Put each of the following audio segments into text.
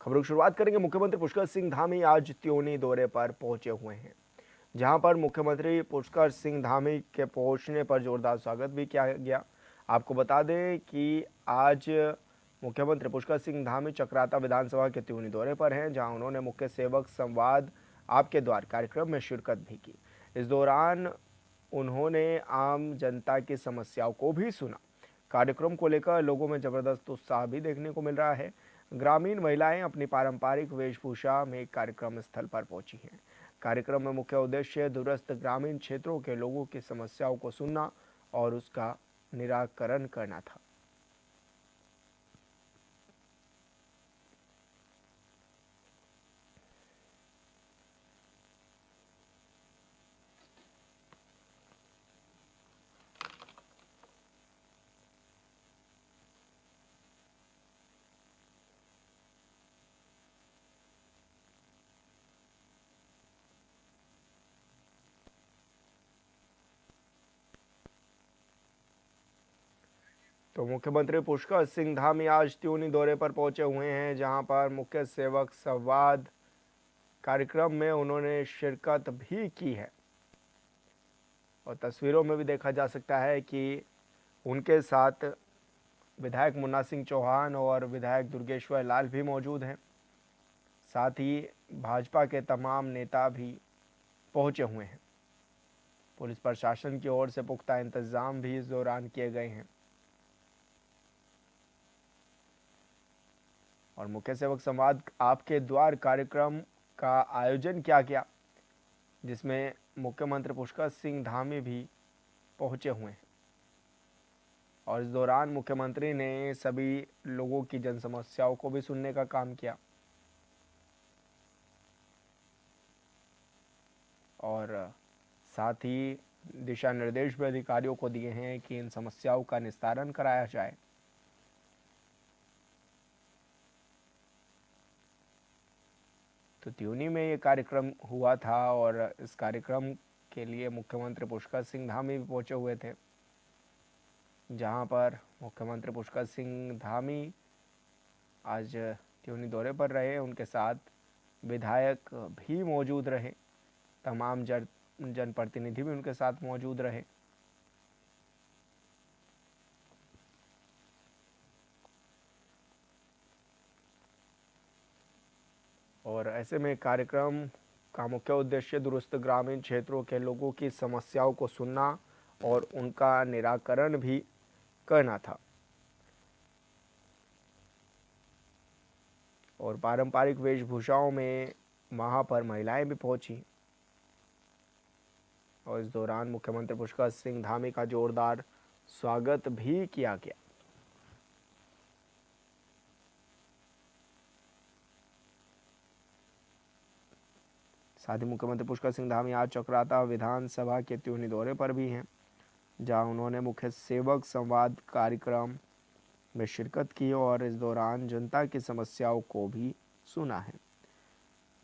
खबरों की शुरुआत करेंगे। मुख्यमंत्री पुष्कर सिंह धामी आज त्योनी दौरे पर पहुंचे हुए हैं, जहां पर मुख्यमंत्री पुष्कर सिंह धामी के पहुंचने पर जोरदार स्वागत भी किया गया। आपको बता दें कि आज मुख्यमंत्री पुष्कर सिंह धामी चक्राता विधानसभा के त्योनी दौरे पर हैं, जहां उन्होंने मुख्य सेवक संवाद आपके द्वार कार्यक्रम में शिरकत भी की। इस दौरान उन्होंने आम जनता की समस्याओं को भी सुना। कार्यक्रम को लेकर लोगों में जबरदस्त उत्साह भी देखने को मिल रहा है। ग्रामीण महिलाएं अपनी पारंपरिक वेशभूषा में कार्यक्रम स्थल पर पहुंची हैं। कार्यक्रम में मुख्य उद्देश्य दूरस्थ ग्रामीण क्षेत्रों के लोगों की समस्याओं को सुनना और उसका निराकरण करना था। तो मुख्यमंत्री पुष्कर सिंह धामी आज त्योनी दौरे पर पहुंचे हुए हैं, जहां पर मुख्य सेवक संवाद कार्यक्रम में उन्होंने शिरकत भी की है। और तस्वीरों में भी देखा जा सकता है कि उनके साथ विधायक मुन्ना सिंह चौहान और विधायक दुर्गेश्वर लाल भी मौजूद हैं। साथ ही भाजपा के तमाम नेता भी पहुंचे हुए हैं। पुलिस प्रशासन की ओर से पुख्ता इंतजाम भी इस दौरान किए गए हैं। और मुख्य सेवक संवाद आपके द्वार कार्यक्रम का आयोजन किया गया, जिसमें मुख्यमंत्री पुष्कर सिंह धामी भी पहुंचे हुए हैं। और इस दौरान मुख्यमंत्री ने सभी लोगों की जन समस्याओं को भी सुनने का काम किया और साथ ही दिशा निर्देश भी अधिकारियों को दिए हैं कि इन समस्याओं का निस्तारण कराया जाए। तो त्यूनी में ये कार्यक्रम हुआ था और इस कार्यक्रम के लिए मुख्यमंत्री पुष्कर सिंह धामी भी पहुंचे हुए थे, जहां पर मुख्यमंत्री पुष्कर सिंह धामी आज त्यूनी दौरे पर रहे। उनके साथ विधायक भी मौजूद रहे, तमाम जनप्रतिनिधि भी उनके साथ मौजूद रहे। और ऐसे में कार्यक्रम का मुख्य उद्देश्य दूरस्थ ग्रामीण क्षेत्रों के लोगों की समस्याओं को सुनना और उनका निराकरण भी करना था। और पारंपरिक वेशभूषाओं में वहां पर महिलाएं भी पहुंची और इस दौरान मुख्यमंत्री पुष्कर सिंह धामी का जोरदार स्वागत भी किया गया। साथ ही मुख्यमंत्री पुष्कर सिंह धामी आज चक्राता विधानसभा के त्योनी दौरे पर भी हैं, जहां उन्होंने मुख्य सेवक संवाद कार्यक्रम में शिरकत की और इस दौरान जनता की समस्याओं को भी सुना है।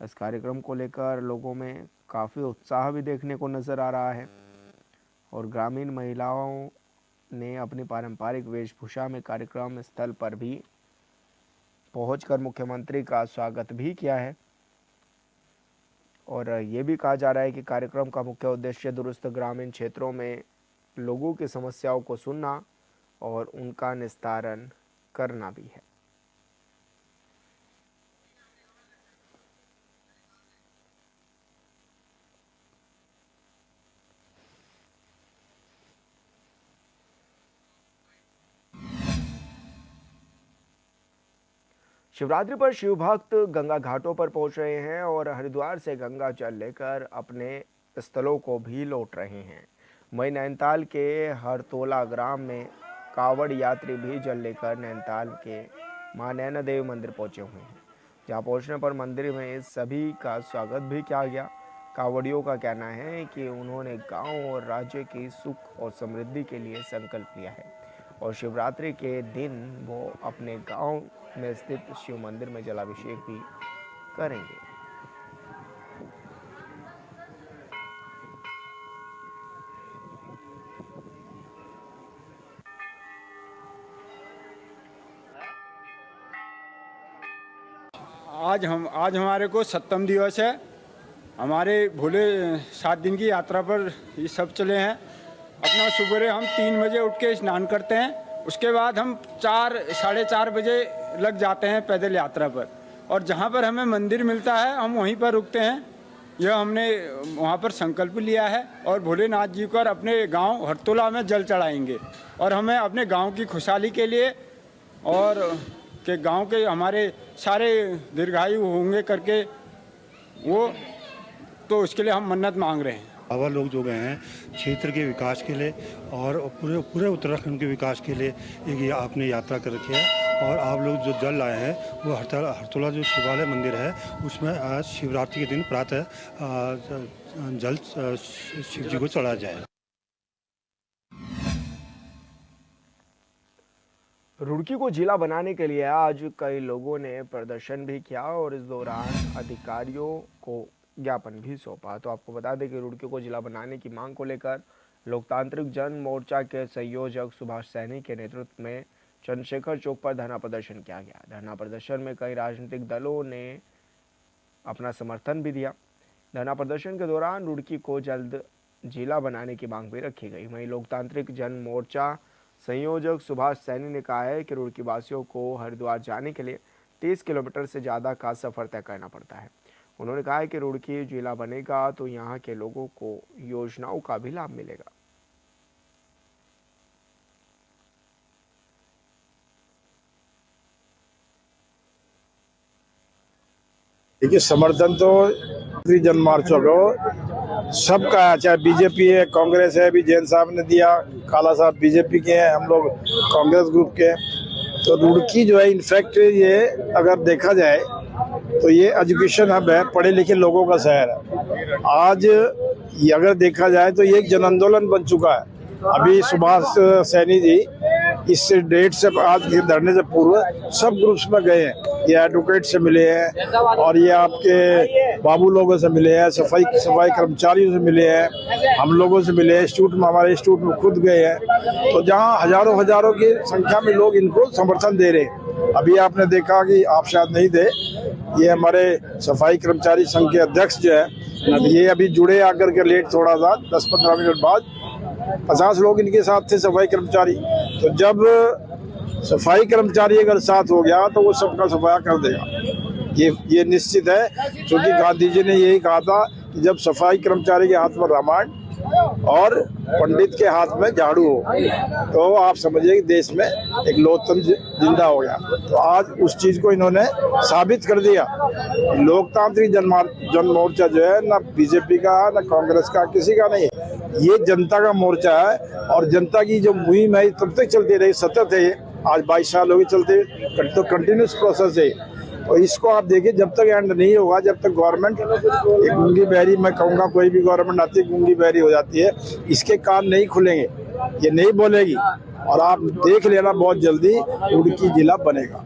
इस कार्यक्रम को लेकर लोगों में काफ़ी उत्साह भी देखने को नज़र आ रहा है और ग्रामीण महिलाओं ने अपनी पारंपरिक वेशभूषा में कार्यक्रम स्थल पर भी पहुंचकर मुख्यमंत्री का स्वागत भी किया है। और ये भी कहा जा रहा है कि कार्यक्रम का मुख्य उद्देश्य दूरस्थ ग्रामीण क्षेत्रों में लोगों की समस्याओं को सुनना और उनका निस्तारण करना भी है। शिवरात्रि पर शिव भक्त गंगा घाटों पर पहुंच रहे हैं और हरिद्वार से गंगा जल लेकर अपने स्थलों को भी लौट रहे हैं। वहीं नैनीताल के हरतोला ग्राम में कावड़ यात्री भी जल लेकर नैनीताल के मां नैना देवी मंदिर पहुंचे हुए हैं, जहां पहुंचने पर मंदिर में सभी का स्वागत भी किया गया। कावड़ियों का कहना है कि उन्होंने गांव और राज्य की सुख और समृद्धि के लिए संकल्प लिया है और शिवरात्रि के दिन वो अपने गांव में स्थित शिव मंदिर में जलाभिषेक भी करेंगे। आज हमारे को 7वां दिवस है। हमारे भोले 7 दिन की यात्रा पर ये सब चले हैं। अपना सुबह हम 3 बजे उठ के स्नान करते हैं। उसके बाद हम 4 साढ़े 4 बजे लग जाते हैं पैदल यात्रा पर, और जहाँ पर हमें मंदिर मिलता है हम वहीं पर रुकते हैं। यह हमने वहाँ पर संकल्प लिया है और भोलेनाथ जी को अपने गांव हरतोला में जल चढ़ाएंगे, और हमें अपने गांव की खुशहाली के लिए और के गांव के हमारे सारे दीर्घायु होंगे करके वो, तो उसके लिए हम मन्नत मांग रहे हैं। बाबा लोग जो गए हैं क्षेत्र के विकास के लिए और पूरे उत्तराखंड के विकास के लिए एक ये आपने यात्रा कर रखी है, और आप लोग जो जल लाए हैं वो हरतोला जो शिवालय मंदिर है उसमें आज शिवरात्रि के दिन प्रातः जल शिव जी को चढ़ाया जाए। रुड़की को जिला बनाने के लिए आज कई लोगों ने प्रदर्शन भी किया और इस दौरान अधिकारियों को ज्ञापन भी सौंपा। तो आपको बता दें कि रुड़की को जिला बनाने की मांग को लेकर लोकतांत्रिक जन मोर्चा के संयोजक सुभाष सैनी के नेतृत्व में चंद्रशेखर चौक पर धरना प्रदर्शन किया गया। धरना प्रदर्शन में कई राजनीतिक दलों ने अपना समर्थन भी दिया। धरना प्रदर्शन के दौरान रुड़की को जल्द जिला बनाने की मांग भी रखी गई। वहीं लोकतांत्रिक जन मोर्चा संयोजक सुभाष सैनी ने कहा है कि रुड़की वासियों को हरिद्वार जाने के लिए 30 किलोमीटर से ज़्यादा का सफ़र तय करना पड़ता है। उन्होंने कहा है कि रुड़की जिला बनेगा तो यहाँ के लोगों को योजनाओं का भी लाभ मिलेगा। देखिए, समर्थन तो जनमार्चों को सबका है, चाहे बीजेपी है, कांग्रेस है, अभी जैन साहब ने दिया, काला साहब बीजेपी के हैं, हम लोग कांग्रेस ग्रुप के। तो रुड़की जो है, इनफैक्ट ये अगर देखा जाए तो ये एजुकेशन हब है, पढ़े लिखे लोगों का शहर है। आज ये अगर देखा जाए तो ये एक जन आंदोलन बन चुका है। अभी सुभाष सैनी जी इस डेट से, आज के धरने से पूर्व सब ग्रुप्स में गए हैं। ये एडवोकेट से मिले हैं और ये आपके बाबू लोगों से मिले हैं, सफाई कर्मचारियों से मिले हैं, हम लोगों से मिले हैं, इंस्टीट्यूट में, हमारे इंस्टीट्यूट में खुद गए हैं। तो जहाँ हजारों की संख्या में लोग इनको समर्थन दे रहे हैं। अभी आपने देखा कि आप शायद नहीं थे, ये हमारे सफाई कर्मचारी संघ के अध्यक्ष जो है, ये अभी जुड़े आकर के लेट थोड़ा सा 10-15 मिनट बाद 50 लोग इनके साथ थे सफाई कर्मचारी। तो जब सफाई कर्मचारी अगर साथ हो गया तो वो सबका सफाया कर देगा, ये निश्चित है। क्योंकि गांधी जी ने यही कहा था कि जब सफाई कर्मचारी के हाथ में रामायण और पंडित के हाथ में झाड़ू हो तो आप समझिए कि देश में एक लोकतंत्र जिंदा हो गया। तो आज उस चीज को इन्होंने साबित कर दिया। लोकतांत्रिक जन मोर्चा जो है, ना बीजेपी का ना कांग्रेस का, किसी का नहीं, ये जनता का मोर्चा है। और जनता की जो मुहिम है तब तक चलती रही, सतत है। आज 22 साल हो गए चलते, तो कंटिन्यूस प्रोसेस है। और इसको आप देखिए, जब तक एंड नहीं होगा, जब तक गवर्नमेंट एक गूंगी बहरी, मैं कहूँगा कोई भी गवर्नमेंट आती है गूंगी बहरी हो जाती है, इसके कान नहीं खुलेंगे, ये नहीं बोलेगी। और आप देख लेना बहुत जल्दी रुड़की जिला बनेगा।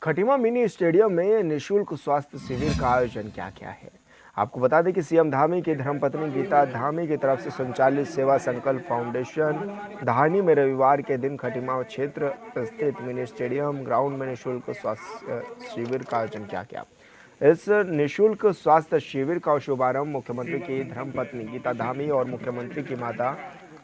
खटीमा मिनी स्टेडियम में निःशुल्क स्वास्थ्य शिविर का आयोजन किया गया है। आपको बता दें कि सीएम धामी की धर्मपत्नी गीता धामी की तरफ से संचालित सेवा संकल्प फाउंडेशन धानी में रविवार के दिन खटीमा क्षेत्र स्थित मिनी स्टेडियम ग्राउंड में निःशुल्क स्वास्थ्य शिविर का आयोजन किया गया। इस निःशुल्क स्वास्थ्य शिविर का शुभारंभ मुख्यमंत्री की धर्मपत्नी गीता धामी और मुख्यमंत्री की माता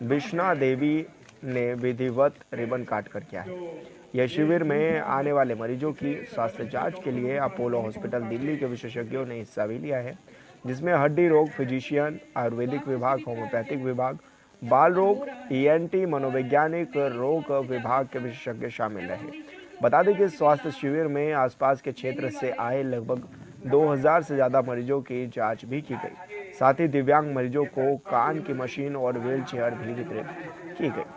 विष्णा देवी ने विधिवत रिबन काट कर किया है। यह शिविर में आने वाले मरीजों की स्वास्थ्य जांच के लिए अपोलो हॉस्पिटल दिल्ली के विशेषज्ञों ने हिस्सा भी लिया है, जिसमें हड्डी रोग फिजिशियन, आयुर्वेदिक विभाग, होम्योपैथिक विभाग, बाल रोग, ईएनटी, मनोवैज्ञानिक रोग विभाग के विशेषज्ञ शामिल रहे। बता दें कि स्वास्थ्य शिविर में आसपास के क्षेत्र से आए लगभग 2000 से ज़्यादा मरीजों की जांच भी की गई। साथ ही दिव्यांग मरीजों को कान की मशीन और व्हील चेयर भी वितरित की गई।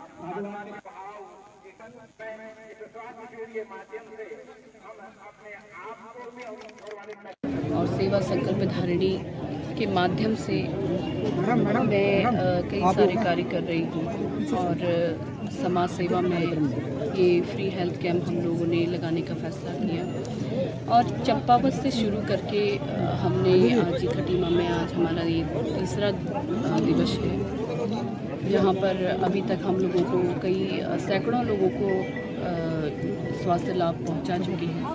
और सेवा संकल्प धारिणी के माध्यम से मैं कई सारे कार्य कर रही हूँ और समाज सेवा में ये फ्री हेल्थ कैंप हम लोगों ने लगाने का फैसला किया और चंपावत से शुरू करके हमने आज खटीमा में आज हमारा ये तीसरा दिवस है, जहाँ पर अभी तक हम लोगों को कई सैकड़ों लोगों को स्वास्थ्य लाभ पहुंचा चुकी है।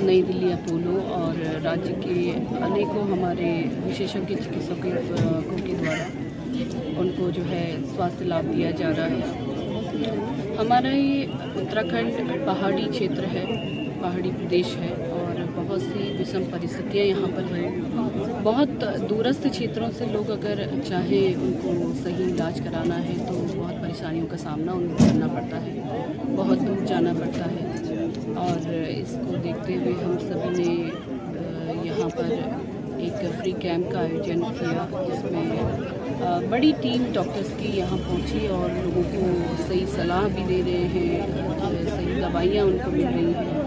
नई दिल्ली अपोलो और राज्य के अनेकों हमारे विशेषज्ञ चिकित्सकों के द्वारा उनको जो है स्वास्थ्य लाभ दिया जा रहा है। हमारा ये उत्तराखंड पहाड़ी क्षेत्र है, पहाड़ी प्रदेश है और बहुत सी विषम परिस्थितियाँ यहाँ पर हैं। बहुत दूरस्थ क्षेत्रों से लोग अगर चाहें उनको सही इलाज कराना है तो बहुत परेशानियों का सामना उनको करना पड़ता है, बहुत दूर जाना पड़ता है। और इसको देखते हुए हम सभी ने यहाँ पर एक फ्री कैंप का आयोजन किया, जिसमें बड़ी टीम डॉक्टर्स की यहाँ पहुँची और लोगों को सही सलाह भी दे रहे हैं, सही दवाइयाँ उनको मिल रही हैं,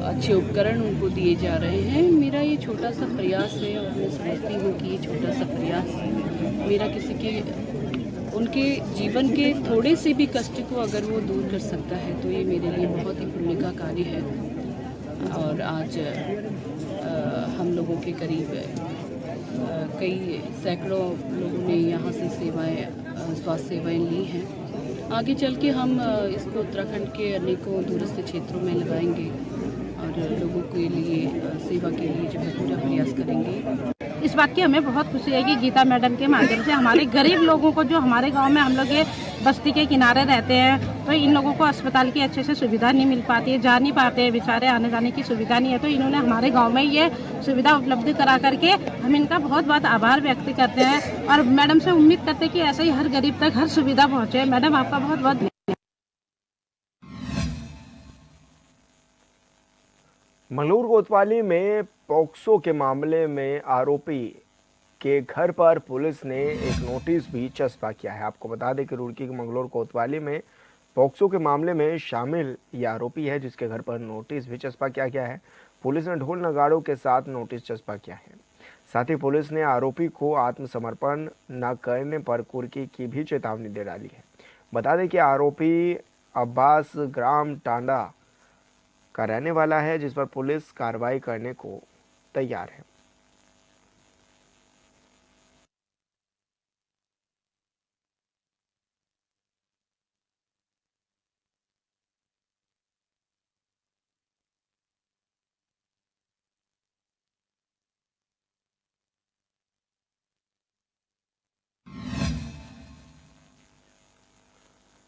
अच्छे उपकरण उनको दिए जा रहे हैं। मेरा ये छोटा सा प्रयास है और मैं समझती हूँ कि ये छोटा सा प्रयास मेरा किसी के उनके जीवन के थोड़े से भी कष्ट को अगर वो दूर कर सकता है तो ये मेरे लिए बहुत ही पुण्य का कार्य है। और आज हम लोगों के करीब कई सैकड़ों लोगों ने यहाँ से सेवाएं स्वास्थ्य सेवाएं ली हैं। आगे चल के हम इसको उत्तराखंड के अनेकों दूरस्थ क्षेत्रों में लगाएंगे और लोगों के लिए सेवा के लिए जो है पूरा प्रयास करेंगे। इस बात की हमें बहुत खुशी है कि गीता मैडम के माध्यम से हमारे गरीब लोगों को, जो हमारे गांव में हम लोग ये बस्ती के किनारे रहते हैं, तो इन लोगों को अस्पताल की अच्छे से सुविधा नहीं मिल पाती है, जा नहीं पाते हैं बेचारे, आने जाने की सुविधा नहीं है। तो इन्होंने हमारे गांव में ये सुविधा उपलब्ध करा करके हम इनका बहुत बहुत आभार व्यक्त करते हैं और मैडम से उम्मीद करते हैं कि ऐसे ही हर गरीब तक हर सुविधा पहुँचे। मैडम आपका बहुत बहुत मंगलूर कोतवाली में पॉक्सो के मामले में आरोपी के घर पर पुलिस ने एक नोटिस भी चस्पा किया है। आपको बता दें कि रुड़की के मंगलूर कोतवाली में पॉक्सो के मामले में शामिल ये आरोपी है, जिसके घर पर नोटिस भी चस्पा किया गया है। पुलिस ने ढोल नगाड़ों के साथ नोटिस चस्पा किया है। साथ ही पुलिस ने आरोपी को आत्मसमर्पण न करने पर कुर्की की भी चेतावनी दे डाली है। बता दें कि आरोपी अब्बास ग्राम टांडा का रहने वाला है, जिस पर पुलिस कार्रवाई करने को तैयार है।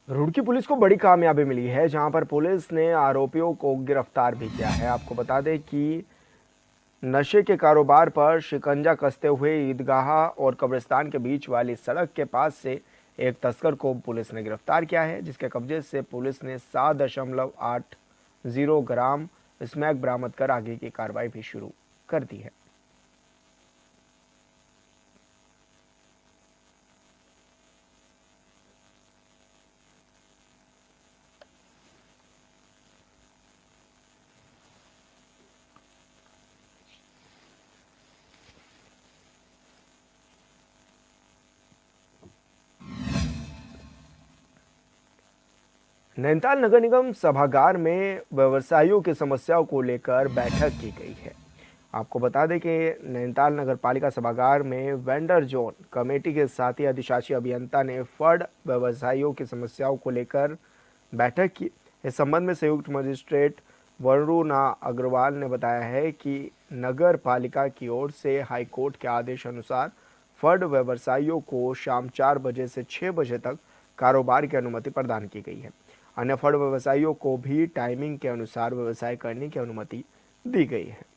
रुड़की पुलिस को बड़ी कामयाबी मिली है, जहां पर पुलिस ने आरोपियों को गिरफ्तार भी किया है। आपको बता दें कि नशे के कारोबार पर शिकंजा कसते हुए ईदगाह और कब्रिस्तान के बीच वाली सड़क के पास से एक तस्कर को पुलिस ने गिरफ्तार किया है, जिसके कब्जे से पुलिस ने 7.80 ग्राम स्मैक बरामद कर आगे की कार्रवाई भी शुरू कर दी है। नैनीताल नगर निगम सभागार में व्यवसायियों की समस्याओं को लेकर बैठक की गई है। आपको बता दें कि नैनीताल नगर पालिका सभागार में वेंडर जोन कमेटी के साथ ही अधिशासी अभियंता ने फर्ड व्यवसायियों की समस्याओं को लेकर बैठक की। इस संबंध में संयुक्त मजिस्ट्रेट वरुणा अग्रवाल ने बताया है कि नगर पालिका की ओर से हाईकोर्ट के आदेश अनुसार फर्ड व्यवसायियों को शाम 4 बजे से 6 बजे तक कारोबार की अनुमति प्रदान की गई है। अन्य फर्ड व्यवसायियों को भी टाइमिंग के अनुसार व्यवसाय करने की अनुमति दी गई है।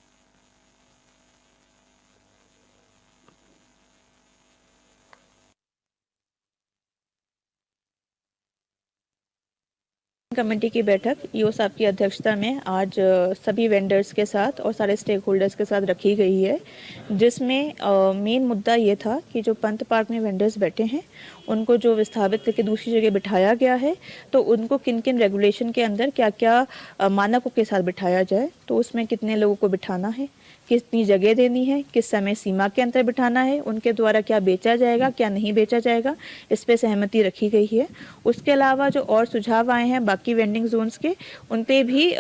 कमेटी की बैठक ईओ साहब की अध्यक्षता में आज सभी वेंडर्स के साथ और सारे स्टेक होल्डर्स के साथ रखी गई है, जिसमें मेन मुद्दा ये था कि जो पंत पार्क में वेंडर्स बैठे हैं उनको जो विस्थापित करके दूसरी जगह बिठाया गया है, तो उनको किन किन रेगुलेशन के अंदर क्या क्या मानकों के साथ बिठाया जाए, तो उसमें कितने लोगों को बिठाना है, कितनी जगह देनी है, किस समय सीमा के अंदर बिठाना है, उनके द्वारा क्या बेचा जाएगा क्या नहीं बेचा जाएगा, इस पे सहमति रखी गई है। उसके अलावा जो और सुझाव आए हैं बाकी वेंडिंग जोन्स के, उन पे भी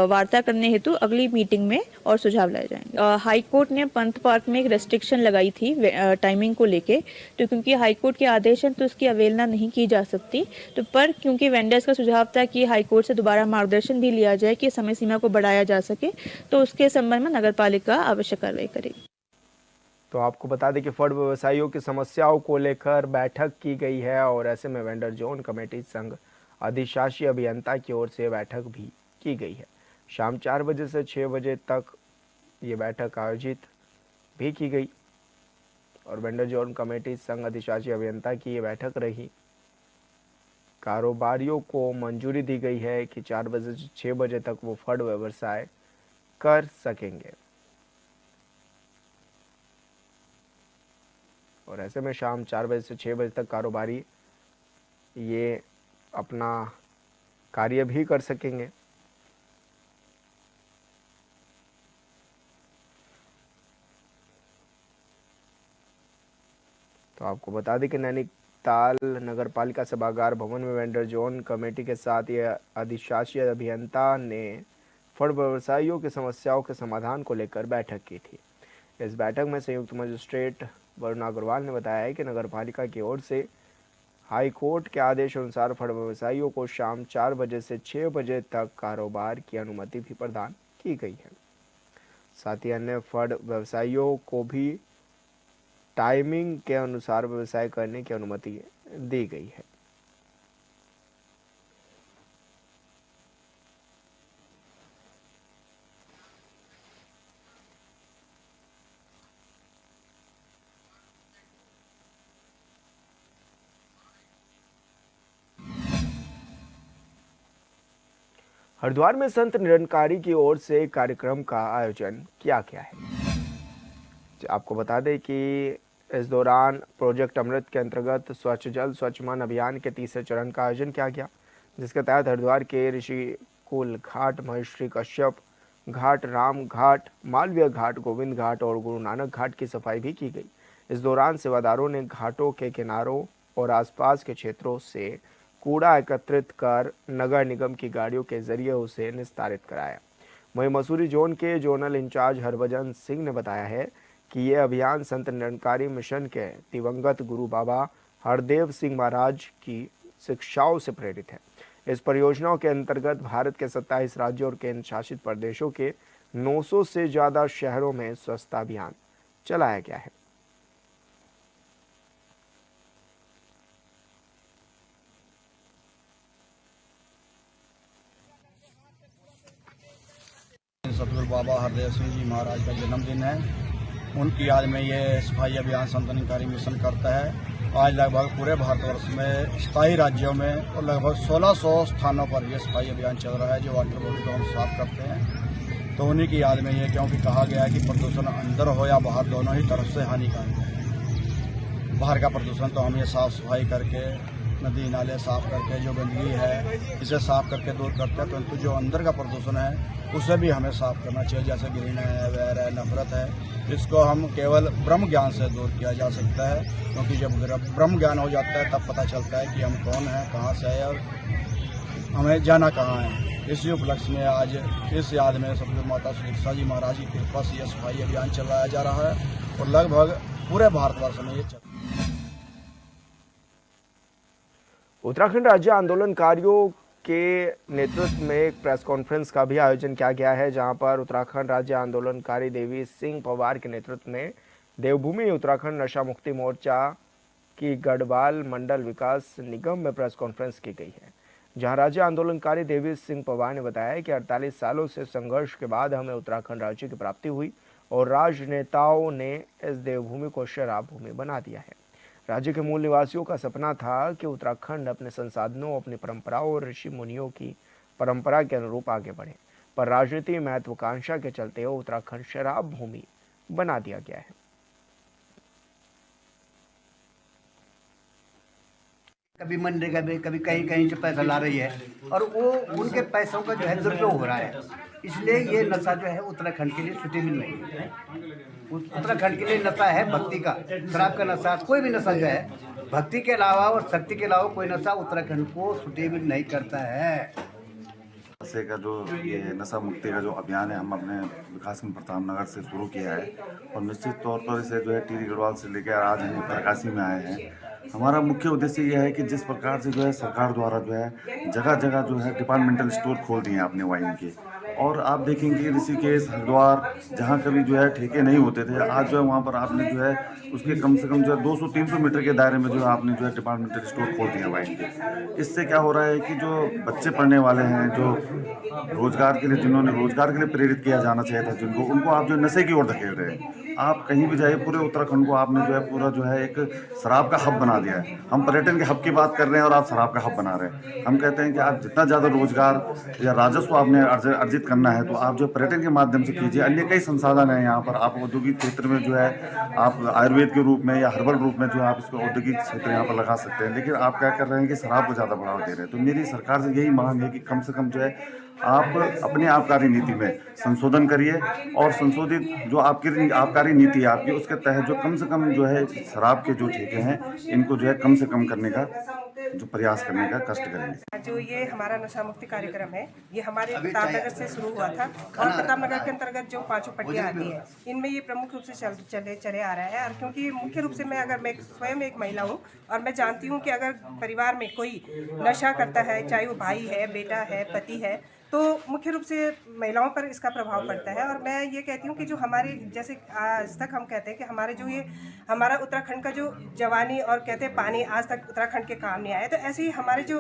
वार्ता करने हेतु अगली मीटिंग में और सुझाव लाए जाएंगे। हाई कोर्ट ने पंत पार्क में एक रेस्ट्रिक्शन लगाई थी टाइमिंग को लेके, तो क्योंकि हाई कोर्ट के आदेश है तो उसकी अवहेलना नहीं की जा सकती। तो पर क्योंकि वेंडर्स का सुझाव था कि हाईकोर्ट से दोबारा मार्गदर्शन भी लिया जाए कि समय सीमा को बढ़ाया जा सके, तो उसके संबंध में नगर पालिका आवश्यक कार्रवाई करेगी। तो आपको बता दें कि फड़ व्यवसायियों की समस्याओं को लेकर बैठक की गई है और ऐसे में वेंडर जोन कमेटी संघ अधिशासी अभियंता की ओर से बैठक भी की गई है। शाम 4 बजे से 6 बजे तक ये बैठक आयोजित भी की गई और वेंडर जोन कमेटी संघ अधिशासी अभियंता की ये बैठक रही। कारोबारियों को मंजूरी दी गई है कि 4 बजे से 6 बजे तक वो फड़ व्यवसाय कर सकेंगे और ऐसे में शाम 4 बजे से 6 बजे तक कारोबारी ये अपना कार्य भी कर सकेंगे। तो आपको बता दें कि नैनीताल नगर पालिका सभागार भवन में वेंडर जोन कमेटी के साथ ये अधिशासी अभियंता ने फड़ व्यवसायियों की समस्याओं के समाधान को लेकर बैठक की थी। इस बैठक में संयुक्त मजिस्ट्रेट वरुण अग्रवाल ने बताया है कि नगर पालिका की ओर से हाई कोर्ट के आदेश अनुसार फड़ व्यवसायियों को शाम 4 बजे से 6 बजे तक कारोबार की अनुमति भी प्रदान की गई है। साथ ही अन्य फड़ व्यवसायियों को भी टाइमिंग के अनुसार व्यवसाय करने की अनुमति दी गई है। हरिद्वार में संत निरंकारी की ओर से कार्यक्रम का आयोजन किया गया है। आपको बता दें कि इस दौरान प्रोजेक्ट अमृत के अंतर्गत स्वच्छ जल स्वच्छ मन अभियान के तीसरे चरण का आयोजन किया गया, जिसके तहत हरिद्वार के ऋषिकुल घाट, महर्षि कश्यप घाट, राम घाट, मालवीय घाट, गोविंद घाट और गुरु नानक घाट की सफाई भी की गई। इस दौरान सेवादारों ने घाटों के किनारों और आसपास के क्षेत्रों से कूड़ा एकत्रित कर नगर निगम की गाड़ियों के जरिए उसे निस्तारित कराया। वहीं मसूरी जोन के जोनल इंचार्ज हरभजन सिंह ने बताया है कि ये अभियान संत निरंकारी मिशन के दिवंगत गुरु बाबा हरदेव सिंह महाराज की शिक्षाओं से प्रेरित है। इस परियोजना के अंतर्गत भारत के 27 राज्यों और केंद्र शासित प्रदेशों के 900 से ज़्यादा शहरों में स्वच्छता अभियान चलाया गया है। सतगुरु बाबा हरदेव सिंह जी महाराज का जन्मदिन है। उनकी याद में ये सफाई अभियान संत निरंकारी मिशन करता है। आज लगभग पूरे भारतवर्ष में 27 राज्यों में और लगभग 1600 स्थानों पर यह सफाई अभियान चल रहा है, जो वाटर बॉडी को हम साफ करते हैं। तो उन्हीं की याद में ये, क्योंकि कहा गया है कि प्रदूषण अंदर हो या बाहर, दोनों ही तरफ से हानिकारक है। बाहर का प्रदूषण तो हम ये साफ सफाई करके, नदी नाले साफ करके, जो गंदगी है इसे साफ करके दूर करते हैं, परंतु जो अंदर का प्रदूषण है उसे भी हमें साफ करना चाहिए। जैसे घृणा है, वैर है, नफरत है, इसको हम केवल ब्रह्म ज्ञान से दूर किया जा सकता है। क्योंकि जब ब्रह्म ज्ञान हो जाता है तब पता चलता है कि हम कौन हैं, कहाँ से है और हमें जाना कहाँ है। इसी उपलक्ष्य में आज इस याद में सतगुरु माता सुदीक्षा जी महाराज की कृपा से यह सफाई अभियान चलाया जा रहा है और लगभग पूरे भारतवर्ष में ये चल। उत्तराखंड राज्य आंदोलनकारियों के नेतृत्व में एक प्रेस कॉन्फ्रेंस का भी आयोजन किया गया है, जहां पर उत्तराखंड राज्य आंदोलनकारी देवी सिंह पवार के नेतृत्व में देवभूमि उत्तराखंड नशा मुक्ति मोर्चा की गढ़वाल मंडल विकास निगम में प्रेस कॉन्फ्रेंस की गई है, जहां राज्य आंदोलनकारी देवी सिंह पवार ने बताया कि 48 सालों से संघर्ष के बाद हमें उत्तराखंड राज्य की प्राप्ति हुई और राजनेताओं ने इस देवभूमि को शराब भूमि बना दिया है। राज्य के मूल निवासियों का सपना था कि उत्तराखंड अपने संसाधनों, अपनी परंपराओं और ऋषि मुनियों की परंपरा के अनुरूप आगे बढ़े, पर राजनीति महत्वाकांक्षा के चलते उत्तराखंड शराब भूमि बना दिया गया है। कभी मनरेगा में, कभी कहीं कहीं से पैसा ला रही है और वो उनके पैसों का जो है दुरुपयोग हो रहा है। इसलिए ये नशा जो है उत्तराखंड के लिए सुटेबल नहीं है। उत्तराखंड के लिए नशा है भक्ति का, शराब का नशा, कोई भी नशा जो है भक्ति के अलावा और शक्ति के अलावा कोई नशा उत्तराखंड को सुटेबल नहीं करता है। नशे का जो ये नशा मुक्ति का जो अभियान है, हम अपने विकास खंड प्रताप नगर से शुरू किया है और निश्चित तौर पर इसे जो है टिहरी गढ़वाल से लेकर आज हम उत्तरकाशी में आए हैं हमारा मुख्य उद्देश्य यह है कि जिस प्रकार से जो है सरकार द्वारा जो है जगह जगह जो है डिपार्टमेंटल स्टोर खोल दिए हैं अपने वाइन के, और आप देखेंगे ऋषिकेश, हरिद्वार, जहाँ कभी जो है ठेके नहीं होते थे, आज जो है वहाँ पर आपने जो है उसके कम से कम जो है 200-300 मीटर के दायरे में जो है आपने जो है डिपार्टमेंटल स्टोर खोल दिया वाइन के। इससे क्या हो रहा है कि जो बच्चे पढ़ने वाले हैं, जो रोजगार के लिए, जिन्होंने रोजगार के लिए प्रेरित किया जाना चाहिए था जिनको, उनको आप जो नशे की ओर धकेल रहे हैं। आप कहीं भी जाइए, पूरे उत्तराखंड को आपने जो है पूरा जो है एक शराब का हब बना दिया है। हम पर्यटन के हब की बात कर रहे हैं और आप शराब का हब बना रहे हैं। हम कहते हैं कि आप जितना ज़्यादा रोजगार या राजस्व आपने अर्जित करना है तो आप जो पर्यटन के माध्यम से कीजिए। अन्य कई संसाधन हैं यहाँ पर, आप औद्योगिक क्षेत्र में जो है आप आयुर्वेद के रूप में या हर्बल रूप में जो है आप इसको औद्योगिक क्षेत्र यहाँ पर लगा सकते हैं, लेकिन आप क्या कर रहे हैं कि शराब को ज़्यादा बढ़ावा दे रहे हैं। तो मेरी सरकार से यही मांग है कि कम से कम जो है आप अपनी आबकारी नीति में संशोधन करिए, और संशोधित जो आपकी आबकारी नीति है आपकी, उसके तहत जो कम से कम जो है शराब के जो ठेके हैं इनको जो है कम से कम करने का जो प्रयास करने का कष्ट करेंगे। जो ये हमारा नशा मुक्ति कार्यक्रम है, ये हमारे प्रतापनगर से शुरू हुआ था, और प्रतापनगर के अंतर्गत जो 5 पट्टियाँ आती है इनमें ये प्रमुख रूप से चले आ रहा है। और क्योंकि मुख्य रूप से मैं स्वयं एक महिला हूँ और मैं जानती हूँ कि अगर परिवार में कोई नशा करता है, चाहे वो भाई है, बेटा है, पति है, तो मुख्य रूप से महिलाओं पर इसका प्रभाव पड़ता है। और मैं ये कहती हूँ कि जो हमारे, जैसे आज तक हम कहते हैं कि हमारे जो ये हमारा उत्तराखंड का जो जवानी और कहते हैं पानी आज तक उत्तराखंड के काम नहीं आया, तो ऐसे ही हमारे जो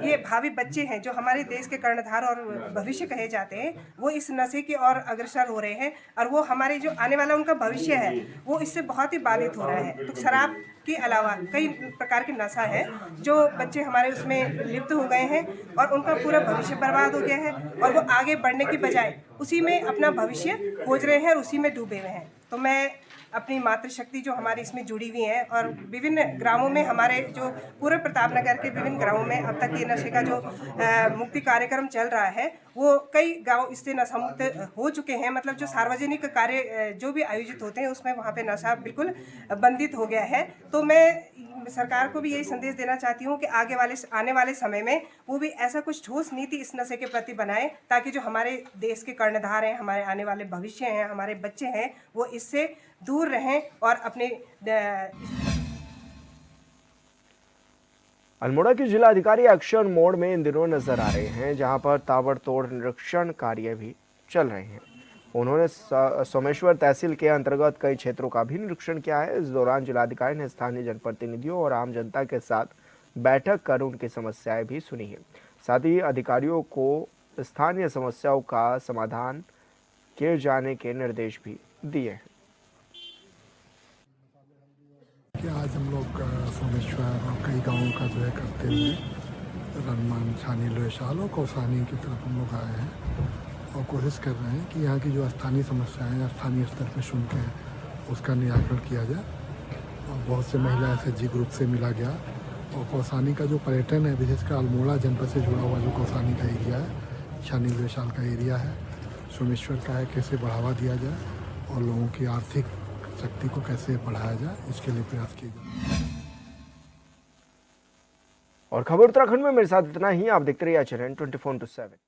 ये भावी बच्चे हैं, जो हमारे देश के कर्णधार और भविष्य कहे जाते हैं, वो इस नशे की ओर अग्रसर हो रहे हैं, और वो हमारे जो आने वाला उनका भविष्य है वो इससे बहुत ही बाधित हो रहा है। तो शराब के अलावा कई प्रकार के नशा है जो बच्चे हमारे उसमें लिप्त हो गए हैं, और उनका पूरा भविष्य बर्बाद हो गया है, और वो आगे बढ़ने की बजाय उसी में अपना भविष्य खोज रहे हैं और उसी में डूबे हुए हैं। तो मैं अपनी मातृशक्ति जो हमारी इसमें जुड़ी हुई है, और विभिन्न ग्रामों में, हमारे जो पूरे प्रतापनगर के विभिन्न ग्रामों में अब तक ये नशे का जो मुक्ति कार्यक्रम चल रहा है, वो कई गांव इससे नशा मुक्त हो चुके हैं। मतलब जो सार्वजनिक कार्य जो भी आयोजित होते हैं उसमें वहाँ पे नशा बिल्कुल बंदित हो गया है। तो मैं सरकार को भी यही संदेश देना चाहती हूँ कि आने वाले समय में वो भी ऐसा कुछ ठोस नीति इस नशे के प्रति बनाए, ताकि जो हमारे देश के कर्णधार हैं, हमारे आने वाले भविष्य हैं, हमारे बच्चे हैं, वो इससे दूर रहें और अपने। अल्मोड़ा के जिला अधिकारी एक्शन मोड में इन दिनों नजर आ रहे हैं, जहां पर ताबड़तोड़ निरीक्षण कार्य भी चल रहे हैं। उन्होंने सोमेश्वर तहसील के अंतर्गत कई क्षेत्रों का भी निरीक्षण किया है। इस दौरान जिलाधिकारी ने स्थानीय जनप्रतिनिधियों और आम जनता के साथ बैठक कर उनकी समस्याएं भी सुनी है। साथ ही अधिकारियों को स्थानीय समस्याओं का समाधान किए जाने के निर्देश भी दिए हैं। कि आज हम लोग सोमेश्वर और कई गांवों का जो है करते हुए रनमान, छानी, लोहशाल और कौसानी की तरफ हम लोग आए हैं, और कोशिश कर रहे हैं कि यहाँ की जो स्थानीय समस्याएं हैं स्थानीय स्तर पर सुन के उसका निराकरण किया जाए। और बहुत से महिला SHG ग्रुप से मिला गया, और कौसानी का जो पर्यटन है, विशेषकर अल्मोड़ा जनपद से जुड़ा हुआ जो कौसानी का एरिया है, छानी लोहशाल का एरिया है, सोमेश्वर का है, कैसे बढ़ावा दिया जाए और लोगों की आर्थिक शक्ति को कैसे बढ़ाया जाए, इसके लिए प्रयास किए जाए। और खबर उत्तराखंड में मेरे साथ इतना ही। आप देखते रहिए चैनल 24/7।